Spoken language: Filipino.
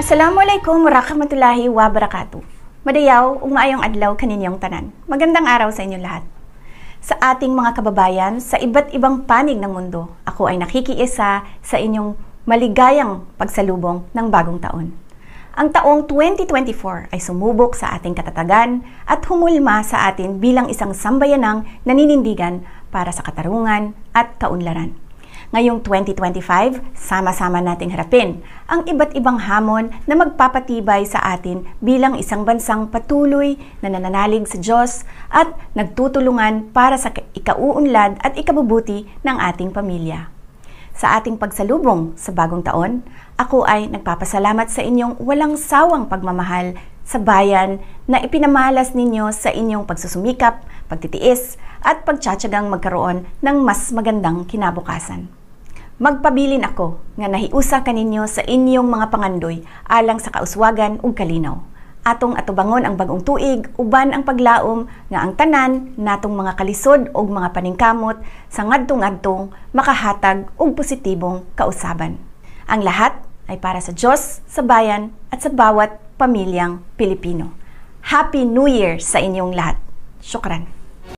Assalamualaikum warahmatullahi wabarakatuh. Madayaw, ug maayong adlaw kaninyong tanan. Magandang araw sa inyo lahat. Sa ating mga kababayan sa iba't ibang panig ng mundo, ako ay nakikiisa sa inyong maligayang pagsalubong ng bagong taon. Ang taong 2024 ay sumubok sa ating katatagan at humulma sa atin bilang isang sambayanang naninindigan para sa katarungan at kaunlaran. Ngayong 2025, sama-sama nating harapin ang iba't ibang hamon na magpapatibay sa atin bilang isang bansang patuloy na nananalig sa Diyos at nagtutulungan para sa ikauunlad at ikabubuti ng ating pamilya. Sa ating pagsalubong sa bagong taon, ako ay nagpapasalamat sa inyong walang sawang pagmamahal sa bayan na ipinamalas ninyo sa inyong pagsusumikap, pagtitiis at pagtsatsagang magkaroon ng mas magandang kinabukasan. Magpabilin ako nga nahiusa kaninyo sa inyong mga pangandoy alang sa kauswagan ug kalinaw. Atong atubangon ang bagong tuig uban ang paglaom nga ang tanan natong mga kalisod ug mga paningkamot sa ngadtong-adtong makahatag og positibong kausaban. Ang lahat ay para sa Diyos, sa bayan at sa bawat pamilyang Pilipino. Happy New Year sa inyong lahat. Syukran.